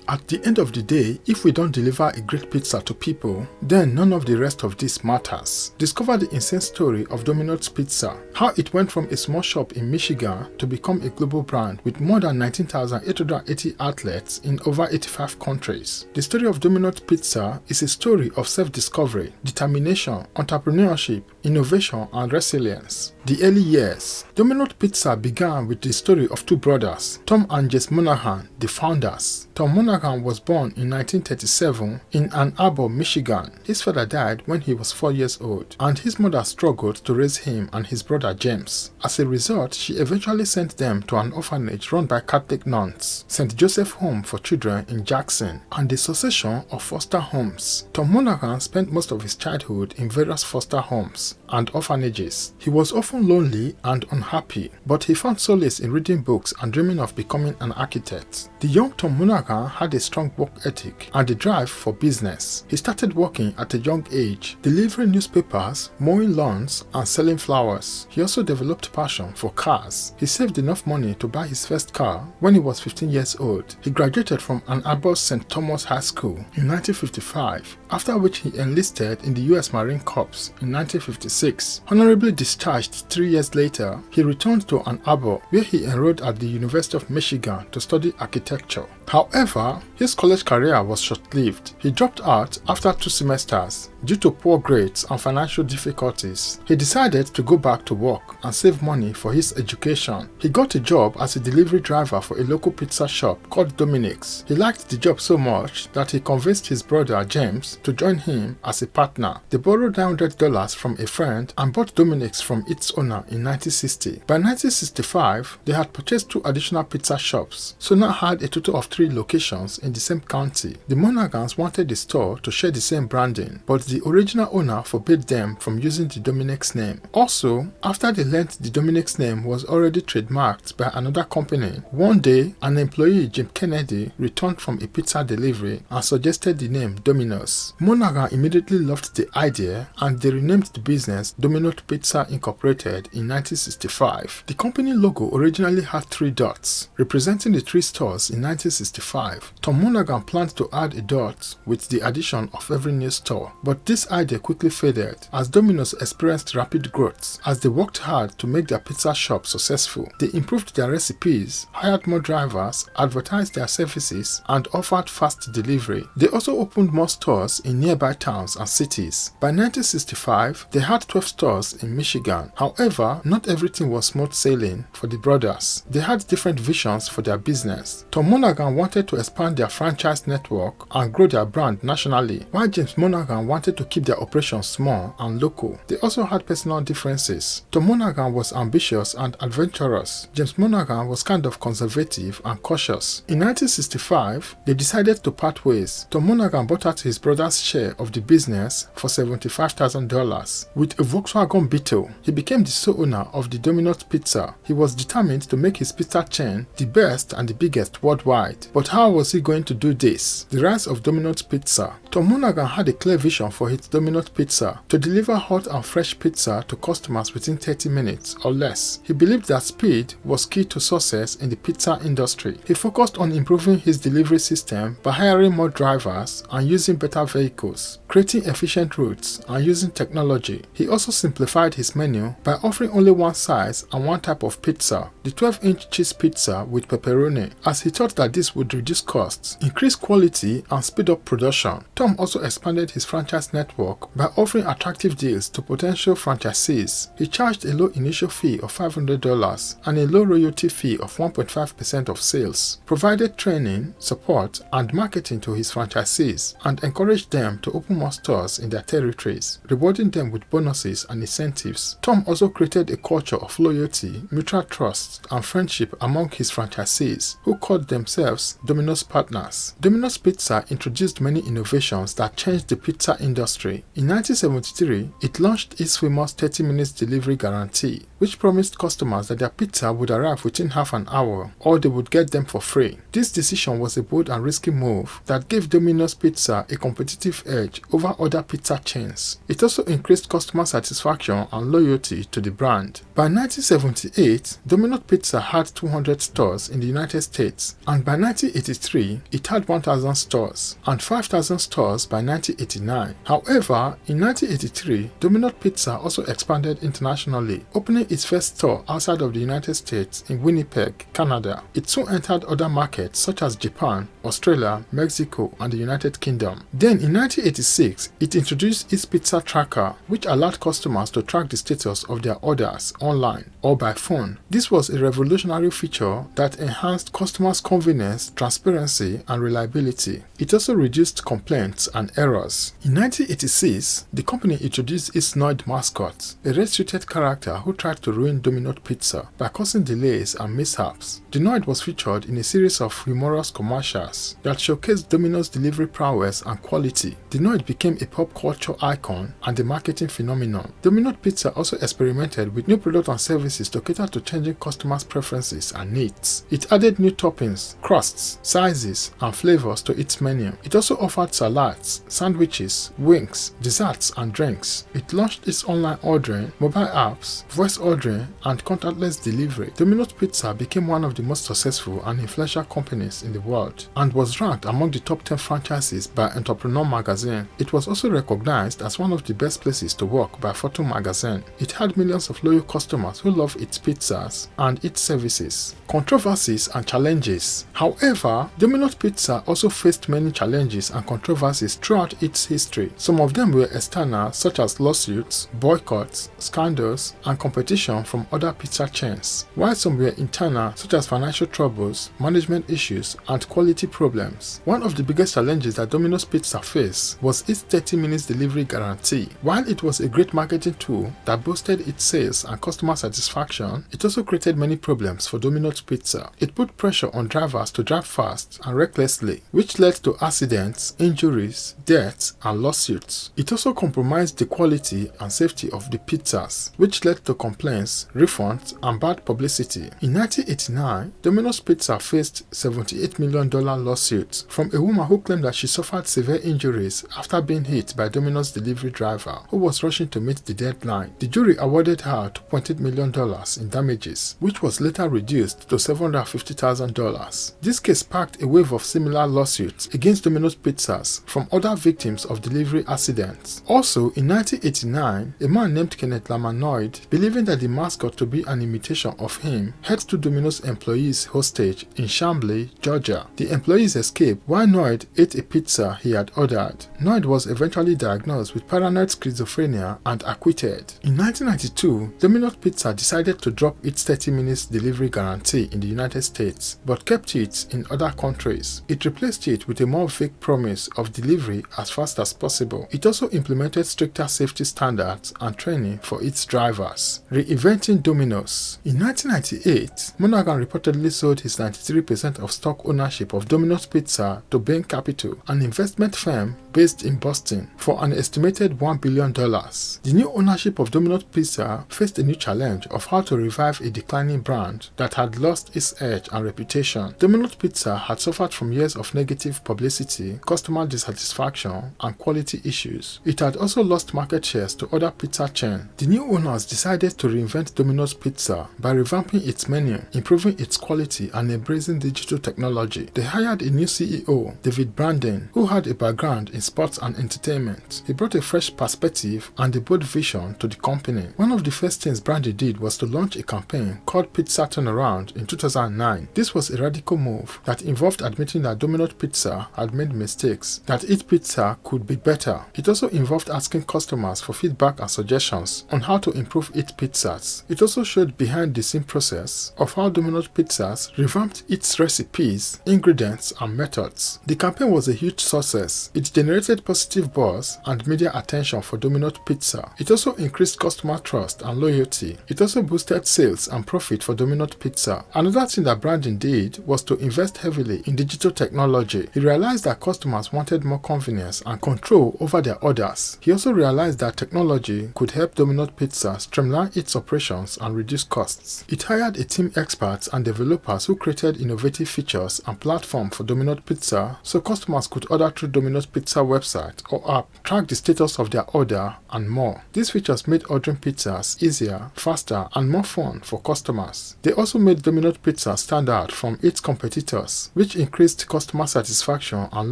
At the end of the day, if we don't deliver a great pizza to people, then none of the rest of this matters. Discover the insane story of Domino's Pizza, how it went from a small shop in Michigan to become a global brand with more than 19,880 outlets in over 85 countries. The story of Domino's Pizza is a story of self-discovery, determination, entrepreneurship, innovation, and resilience. The early years. Domino's Pizza began with the story of two brothers, Tom and Jess Monahan, the founders. Tom Monahan was born in 1937 in Ann Arbor, Michigan. His father died when he was 4 years old, and his mother struggled to raise him and his brother James. As a result, she eventually sent them to an orphanage run by Catholic nuns, St. Joseph Home for Children in Jackson, and the succession of foster homes. Tom Monahan spent most of his childhood in various foster homes and orphanages. He was often lonely and unhappy, but he found solace in reading books and dreaming of becoming an architect. The young Tom Monahan had a strong work ethic and a drive for business. He started working at a young age, delivering newspapers, mowing lawns, and selling flowers. He also developed passion for cars. He saved enough money to buy his first car when he was 15 years old. He graduated from Ann Arbor St. Thomas High School in 1955, after which he enlisted in the U.S. Marine Corps in 1956. Honorably discharged 3 years later, he returned to Ann Arbor, where he enrolled at the University of Michigan to study architecture. However, his college career was short-lived. He dropped out after 2 semesters due to poor grades and financial difficulties. He decided to go back to work and save money for his education. He got a job as a delivery driver for a local pizza shop called Domino's. He liked the job so much that he convinced his brother James to join him as a partner. They borrowed $900 from a friend and bought Domino's from its owner in 1960. By 1965, they had purchased 2 additional pizza shops, so now had a total of 3 locations in the same county. The Monagans wanted the store to share the same branding, but the original owner forbade them from using the Domino's name. Also, after they learned the Domino's name was already trademarked by another company, one day an employee, Jim Kennedy, returned from a pizza delivery and suggested the name Domino's. Monaghan immediately loved the idea and they renamed the business Domino's Pizza Incorporated in 1965. The company logo originally had 3 dots, representing the 3 stores in 1965. Tom Monaghan planned to add a dot with the addition of every new store, but this idea quickly faded as Domino's experienced rapid growth. As they worked hard to make their pizza shop successful, they improved their recipes, hired more drivers, advertised their services, and offered fast delivery. They also opened more stores in nearby towns and cities. By 1965, they had 12 stores in Michigan. However, not everything was smooth sailing for the brothers. They had different visions for their business. Tom Monaghan wanted to expand their franchise network and grow their brand nationally, while James Monaghan wanted to keep their operations small and local. They also had personal differences. Tom Monaghan was ambitious and adventurous. James Monaghan was kind of conservative and cautious. In 1965, they decided to part ways. Tom Monaghan bought out his brother's share of the business for $75,000. With a Volkswagen Beetle, he became the sole owner of the Domino's Pizza. He was determined to make his pizza chain the best and the biggest worldwide. But how was he going to do this? The rise of Domino's Pizza. Tom Monaghan had a clear vision for his Domino's Pizza: to deliver hot and fresh pizza to customers within 30 minutes or less. He believed that speed was key to success in the pizza industry. He focused on improving his delivery system by hiring more drivers and using better vehicles, creating efficient routes, and using technology. He also simplified his menu by offering only one size and one type of pizza, the 12-inch cheese pizza with pepperoni, as he thought that this would reduce costs, increase quality, and speed up production. Tom also expanded his franchise network by offering attractive deals to potential franchisees. He charged a low initial fee of $500 and a low royalty fee of 1.5% of sales, provided training, support, and marketing to his franchisees, and encouraged them to open more stores in their territories, rewarding them with bonuses and incentives. Tom also created a culture of loyalty, mutual trust, and friendship among his franchisees, who called themselves Domino's partners. Domino's Pizza introduced many innovations that changed the pizza industry. In 1973, it launched its famous 30 minutes delivery guarantee. which promised customers that their pizza would arrive within half an hour or they would get them for free. This decision was a bold and risky move that gave Domino's Pizza a competitive edge over other pizza chains. It also increased customer satisfaction and loyalty to the brand. By 1978, Domino's Pizza had 200 stores in the United States, and by 1983, it had 1,000 stores and 5,000 stores by 1989. However, in 1983, Domino's Pizza also expanded internationally, opening its first store outside of the United States in Winnipeg, Canada. It soon entered other markets such as Japan, Australia, Mexico, and the United Kingdom. Then in 1986, it introduced its pizza tracker, which allowed customers to track the status of their orders online or by phone. This was a revolutionary feature that enhanced customers' convenience, transparency, and reliability. It also reduced complaints and errors. In 1986, the company introduced its Noid mascot, a red-suited character who tried to ruin Domino's Pizza by causing delays and mishaps. The Noid was featured in a series of humorous commercials that showcased Domino's delivery prowess and quality. The Noid became a pop culture icon and a marketing phenomenon. Domino's Pizza also experimented with new products and services to cater to changing customers' preferences and needs. It added new toppings, crusts, sizes, and flavors to its menu. It also offered salads, sandwiches, wings, desserts, and drinks. It launched its online ordering, mobile apps, voice ordering, and contactless delivery. Domino's Pizza became one of the most successful and influential companies in the world and was ranked among the top 10 franchises by Entrepreneur magazine. It was also recognized as one of the best places to work by Fortune magazine. It had millions of loyal customers who love its pizzas and its services. Controversies and challenges. However, Domino's Pizza also faced many challenges and controversies throughout its history. Some of them were external, such as lawsuits, boycotts, scandals, and competition from other pizza chains, while some were internal, such as financial troubles, management issues, and quality problems. One of the biggest challenges that Domino's Pizza faced was its 30 minutes delivery guarantee. While it was a great marketing tool that boosted its sales and customer satisfaction, it also created many problems for Domino's Pizza. It put pressure on drivers to drive fast and recklessly, which led to accidents, injuries, deaths, and lawsuits. It also compromised the quality and safety of the pizzas, which led to complaints, refunds, and bad publicity. In 1989, Domino's Pizza faced $78 million lawsuit from a woman who claimed that she suffered severe injuries after being hit by Domino's delivery driver who was rushing to meet the deadline. The jury awarded her $2.8 million in damages, which was later reduced to $750,000. This case sparked a wave of similar lawsuits against Domino's Pizzas from other victims of delivery accidents. Also, in 1989, a man named Kenneth Lamanoid, believing that the mascot to be an imitation of him, held two Domino's employees hostage in Chambly, Georgia. The employees escaped while Noid ate a pizza he had ordered. Noid was eventually diagnosed with paranoid schizophrenia and acquitted. In 1992, Domino's Pizza decided to drop its 30 minutes delivery guarantee in the United States, but kept it in other countries. It replaced it with a more vague promise of delivery as fast as possible. It also implemented stricter safety standards and training for its drivers. Reinventing Domino's. In 1998, Monaghan reportedly sold his 93% of stock ownership of Domino's Pizza to Bain Capital, an investment firm based in Boston, for an estimated $1 billion. The new ownership of Domino's Pizza faced a new challenge of how to revive a declining brand that had lost its edge and reputation. Domino's Pizza had suffered from years of negative publicity, customer dissatisfaction, and quality issues. It had also lost market shares to other pizza chains. The new owners decided to reinvent Domino's Pizza by revamping its menu, improving its quality, and embracing digital technology. They hired a new CEO, David Brandon, who had a background in sports and entertainment. He brought a fresh perspective and a bold vision to the company. One of the first things Brandon did was to launch a campaign called Pizza Turnaround in 2009. This was a radical move that involved admitting that Domino's Pizza had made mistakes, that its pizza could be better. It also involved asking customers for feedback and suggestions on how to improve its pizzas. It also showed behind-the-scenes process of how Domino's Pizzas revamped its recipes, ingredients, and methods. The campaign was a huge success. It generated positive buzz and media attention for Domino's Pizza. It also increased customer trust and loyalty. It also boosted sales and profit for Domino's Pizza. Another thing that Brandon did was to invest heavily in digital technology. He realized that customers wanted more convenience and control over their orders. He also realized that technology could help Domino's Pizza streamline its its operations and reduce costs. It hired a team experts and developers who created innovative features and platform for Domino Pizza so customers could order through Domino Pizza website or app, track the status of their order, and more. These features made ordering pizzas easier, faster, and more fun for customers. They also made Domino Pizza stand out from its competitors, which increased customer satisfaction and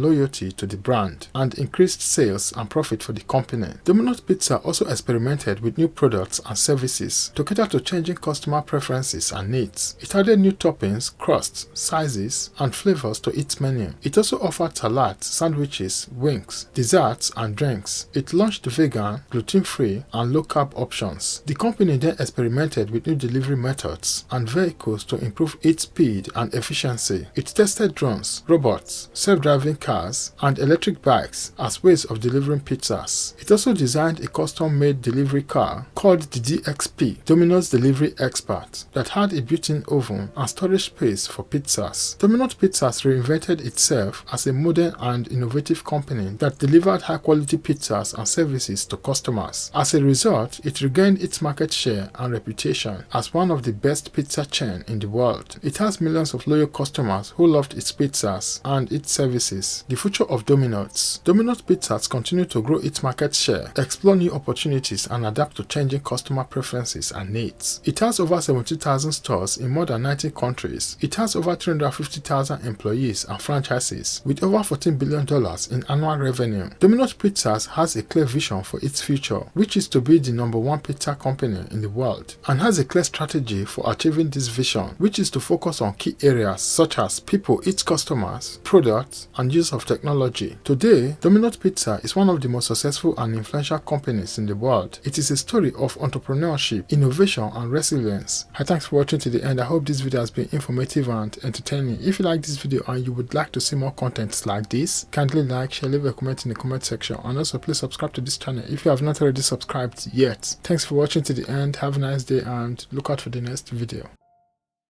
loyalty to the brand, and increased sales and profit for the company. Domino Pizza also experimented with new products and services to cater to changing customer preferences and needs. It added new toppings, crusts, sizes, and flavors to its menu. It also offered salads, sandwiches, wings, desserts, and drinks. It launched vegan, gluten-free, and low-carb options. The company then experimented with new delivery methods and vehicles to improve its speed and efficiency. It tested drones, robots, self-driving cars, and electric bikes as ways of delivering pizzas. It also designed a custom-made delivery car called the DXP, Domino's Delivery Expert, that had a built-in oven and storage space for pizzas. Domino's Pizzas reinvented itself as a modern and innovative company that delivered high-quality pizzas and services to customers. As a result, it regained its market share and reputation as one of the best pizza chains in the world. It has millions of loyal customers who loved its pizzas and its services. The future of Domino's. Domino's Pizzas continue to grow its market share, explore new opportunities, and adapt to changing customer preferences and needs. It has over 70,000 stores in more than 90 countries. It has over 350,000 employees and franchises with over $14 billion in annual revenue. Domino's Pizzas has a clear vision for its future, which is to be the #1 pizza company in the world, and has a clear strategy for achieving this vision, which is to focus on key areas such as people, its customers, products, and use of technology. Today, Domino's Pizza is one of the most successful and influential companies in the world. It is a story of entrepreneurship, innovation, and resilience. Thanks for watching to the end. I hope this video has been informative and entertaining. If you like this video and you would like to see more content like this, kindly like, share, leave a comment in the comment section, and also please subscribe to this channel if you have not already subscribed yet. Thanks for watching to the end. Have a nice day and look out for the next video.